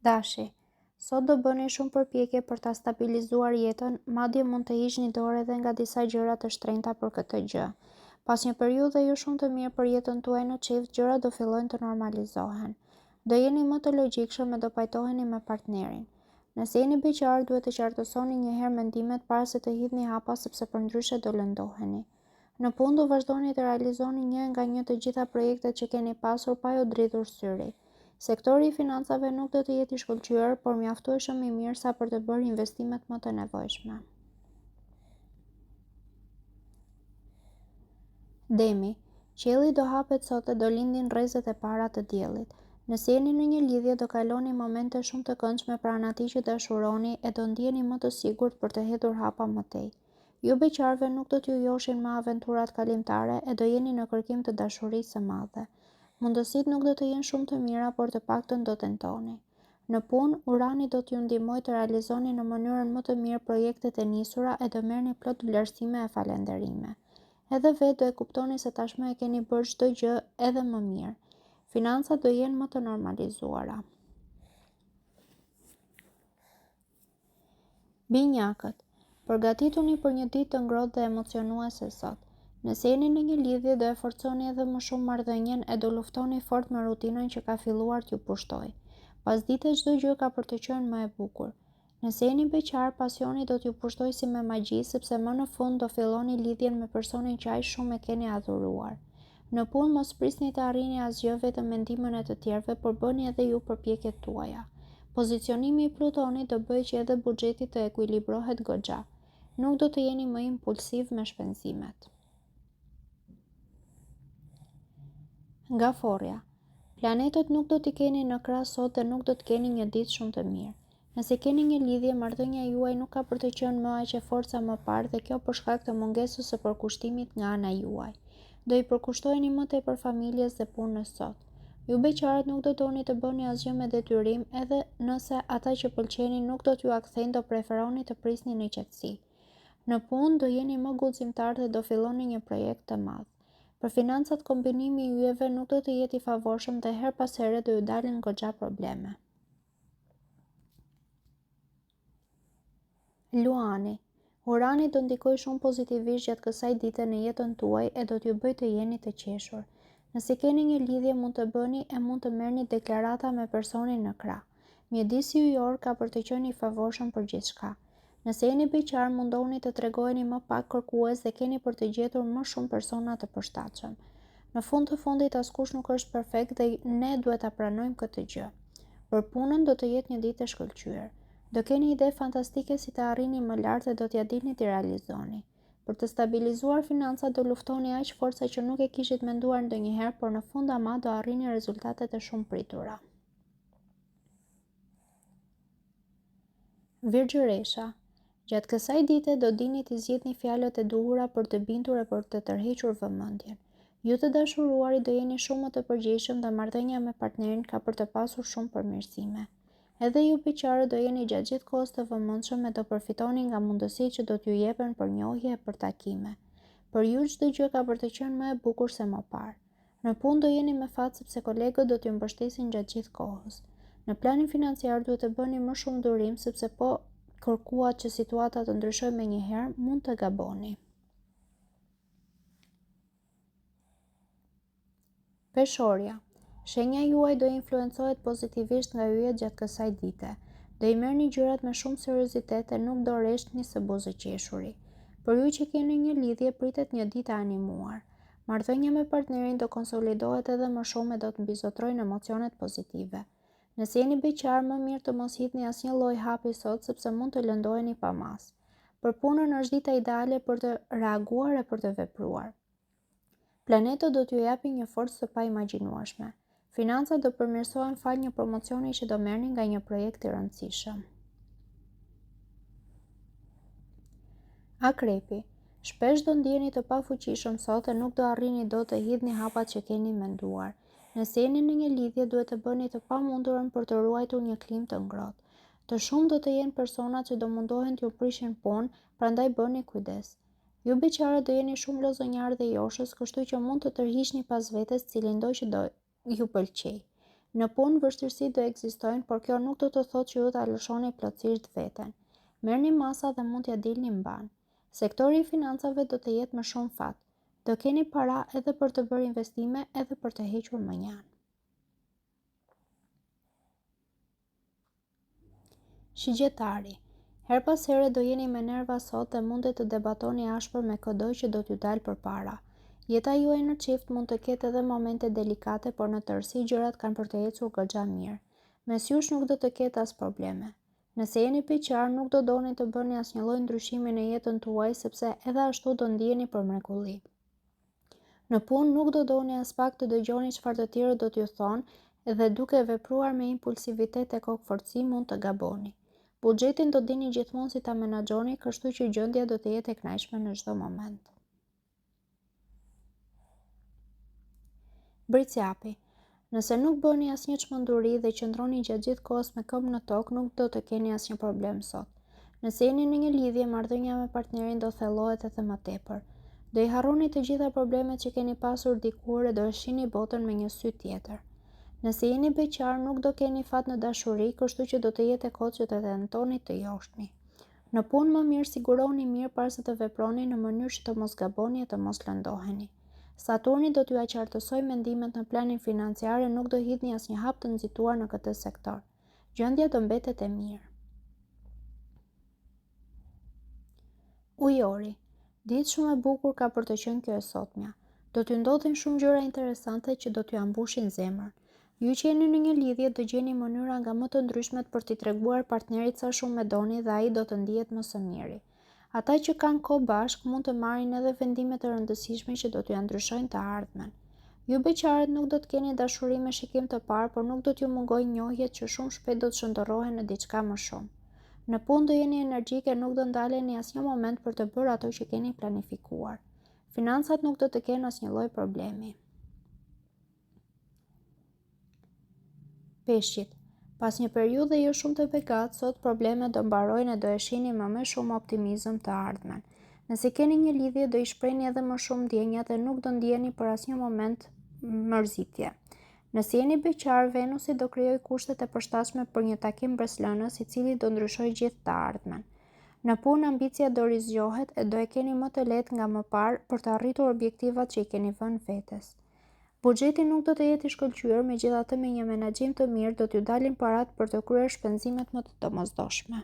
Dashi, sot do bëni shumë përpjekje për ta stabilizuar jetën, madje mund të hiqni dorë edhe nga disa gjëra të shtrenjta për këtë gjë. Pas një periudhe jo shumë të mirë për jetën tuaj në çift, gjërat do fillojnë të normalizohen. Do jeni më të logjikshëm e do pajtoheni me partnerin. Nëse jeni beqar, duhet të qartësoni një herë mendimet para se të hidhni hapa sepse përndryshe do lëndoheni. Në punë do vazhdoni të realizoni një nga një të gjitha projektet që keni pasur pa ju dridhur syri. Sektori i financave nuk do të jetë i shkëlqyer, por mjaftueshëm i mirë sa për të bërë investimet më të nevojshme. Demi, qielli do hapet sot e do lindin rrezet e para të diellit. Nëse jeni në një lidhje, do kaloni momente shumë të këndshme pranë atij që dashuroni e do ndjeni më të sigurt për të hedhur hapa më tej. Ju beqarve nuk do t'ju joshin më aventurat kalimtare e do jeni në kërkim të dashurisë së madhe. Mundësitë nuk do të jenë shumë të mira, por të paktën do tentoni. Në punë, Urani do t'ju ndihmojë të realizoni në mënyrën më të mirë projektet e nisura e do merrni plot vlerësime e falënderime. Edhe vetë do e kuptoni se tashmë e keni bërë çdo gjë edhe më mirë. Financat do jenë më të normalizuara. Binjakët, përgatituni për një ditë të ngrohtë dhe emocionuese sot. Nëse jeni në një lidhje, do e forconi edhe më shumë marrëdhënien e do luftoni fort me rutinën që ka filluar t'ju pushtojë. Pasdite çdo gjë ka për të qenë më e bukur. Nëse jeni beqar, pasioni do t'ju pushtojë si me magji, sepse më në fund do filloni lidhjen me personin që aq shumë e keni adhuruar. Në punë mos prisni të arrini asgjë vetëm mendimin e të tjerëve, por bëni edhe ju përpjekjet tuaja. Pozicionimi i Plutonit do bëjë që edhe buxheti të ekuilibrohet goxha. Nuk do të jeni më impulsiv me shpenzimet. Nga Forja, planetët nuk do t'i keni në krah sot dhe nuk do të keni një ditë shumë të mirë. Nëse keni një lidhje, marrëdhënia juaj nuk ka për të qenë më aq e fortë sa më parë dhe kjo për shkak të mungesës së përkushtimit nga ana juaj. Do i përkushtoheni më tepër familjes dhe punës sot. Ju beqarët nuk do doni të bëni asgjë me detyrim, edhe nëse ata që pëlqenin nuk do t'ju akthejnë, do preferoni të prisni në qetësi. Në punë do jeni më guximtar dhe do filloni një projekt të madh. Për financat, kombinimi i yjeve nuk do të jetë i favorshëm dhe her pas here do ju dalin goxha probleme. Luani, Urani do ndikojë shumë pozitivisht gjatë kësaj dite në jetën tuaj e do t'ju bëjë të jeni të qeshur. Nëse keni një lidhje, mund të bëni e mund të merrni deklarata me personin në krah. Mjedisi yjor ka për të qenë i favorshëm për gjithçka. Nëse jeni beqar, mundohuni të tregoheni më pak kërkues dhe keni për të gjetur më shumë persona të përshtatshëm. Në fund të fundit, askush nuk është perfekt dhe ne duhet ta pranojmë këtë gjë. Për punën do të jetë një ditë e shkëlqyer. Do keni ide fantastike si të arrini më lart dhe do t'ja dini t'i realizoni. Për të stabilizuar financat do luftoni aq fort sa që nuk e kishit menduar ndonjëherë, por në fund ama do arrini rezultatet e shumë pritura. Virgjëresha, gjatë kësaj dite do dini t'i zgjidhni fjalët e duhura për të bindur e për të tërhequr vëmendjen. Ju të dashuruarit do jeni shumë më të përgjegjshëm dhe marrëdhënia me partnerin ka për të pasur shumë përmirësime. Edhe ju beqarët do jeni gjatë gjithë kohës të vëmendshëm e do përfitoni nga mundësitë që do t'ju jepen për njohje e për takime. Për ju çdo gjë ka për të qenë më e bukur se më parë. Në punë do jeni me fat sepse kolegët do t'ju mbështesin gjatë gjithë kohës. Në planin financiar duhet të bëni më shumë durim sepse po kërkuat që situata të ndryshojë menjëherë, mund të gaboni. Peshorja, shenja juaj do influencohet pozitivisht nga yjet gjatë kësaj dite. Do i merrni gjërat me shumë seriozitet e nuk do rreshtni së buzëqeshuri. Për ju që keni një lidhje, pritet një ditë e animuar. Marrëdhënia me partnerin do konsolidohet edhe më shumë e do të mbizotrojnë emocionet pozitive. Nëse jeni beqar, më mirë të mos hidhni asnjë lloj hapi sot sepse mund të lëndoheni pa mas. Për punën është dita ideale për të reaguar e për të vepruar. Planetët do t'ju japin një forcë të paimagjinueshme. Financat do përmirësohen fal një promocioni që do merrni nga një projekt i rëndësishëm. Akrepi, shpesh do ndjeni të pafuqishëm sot e nuk do arrini dot të hidhni hapat që keni menduar. Nëse jeni në një lidhje, duhet të bëni të pamundurën për të ruajtur një klimë të ngrohtë. Të shumë do të jenë personat që do mundohen t'ju prishin punë, prandaj bëni kujdes. Ju beqarët do jeni shumë lozonjarë dhe joshës, kështu që mund të tërhiqni pas vetes cilin do që do ju pëlqej. Në punë vështirësi do ekzistojnë, por kjo nuk do të thotë që ju ta lëshoni plotësisht veten. Merrni masa dhe mund t'ja dilni mban. Sektori i financave do të jetë më shumë fat. Do keni para edhe për të bërë investime, edhe për të hequr më njanë. Shigjetari. Her pas here do jeni me nerva sot dhe mundet të debatoni ashpër me çdo që do t'ju dalë përpara. Jeta juaj në çift mund të ketë edhe momente delikate, por në tërësi gjërat kanë për të ecur goxha mirë. Mes jush nuk do të ketë as probleme. Nëse jeni piqar, nuk do doni të bëni asnjë lloj ndryshimi në jetën tuaj, sepse edhe ashtu do ndiheni për mrekulli. Në punë nuk do doni as pak të dëgjoni çfarë të tjerët do t'ju thonë dhe duke vepruar me impulsivitet e kokëforci mund të gaboni. Buxhetin do dini gjithmonë si ta menaxhoni, kështu që gjendja do të jetë e kënaqshme në çdo moment. Briciapi. Nëse nuk bëni asnjë çmenduri dhe qëndroni gjatë gjithë kohës me këmbë në tokë, nuk do të keni asnjë problem sot. Nëse jeni në një lidhje, marrëdhënia me partnerin do thellohet edhe më tepër. Do I harroni të gjitha problemet që keni pasur dikur e do e shihni botën me një sy tjetër. Nëse jeni beqar, nuk do keni fat në dashuri, kështu që do të jetë e kohë që të tentoni të joshni. Në punë më mirë siguroni mirë para se të veproni në mënyrë që të mos gaboni e të mos lëndoheni. Saturni do t'ju qartësoj mendimet në planin financiar e nuk do hidhni asnjë hap të nxituar në këtë sektor. Gjendja do mbetet e mirë. Ujori. Ditë shumë e bukur ka për të qenë kjo e sotmja. Do t'ju ndodhin shumë gjëra interesante që do t'ju ambushin zemrën. Ju që jeni në një lidhje do gjeni mënyra nga më të ndryshmet për t'i treguar partnerit sa shumë e doni dhe ai do të ndihet më së miri. Ata që kanë kohë bashkë mund të marrin edhe vendime të rëndësishme që do t'ju ndryshojnë të ardhmen. Ju beqarët nuk do të keni dashuri me shikim të parë, por nuk do t'ju mungojnë njohjet që shumë shpejt do të shndërrohen në diçka më shumë. Në punë do jeni energjik e nuk do ndaleni asnjë moment për të bërë ato që keni planifikuar. Financat nuk do të kenë asnjë lloj problemi. Peshqit. Pas një periudhe jo shumë të bekat, sot problemet do mbarojnë e do e shihni me shumë optimizëm të ardhmen. Nëse keni një lidhje, do I shprehni edhe më shumë ndjenjat e nuk do ndjeni për asnjë moment mërzitje. Nëse jeni beqar, Venusi do krijojë kushtet e përshtatshme për një takim breslënës, I cili do ndryshojë gjithë të ardhmen. Në punë ambicia do rizgjohet e do e keni më të lehtë nga më parë për të arritur objektivat që I keni vënë vetes. Buxheti nuk do të jetë I shkëlqyer, megjithatë me një menaxhim të mirë do t'ju dalin parat për të kryer shpenzimet më të domosdoshme.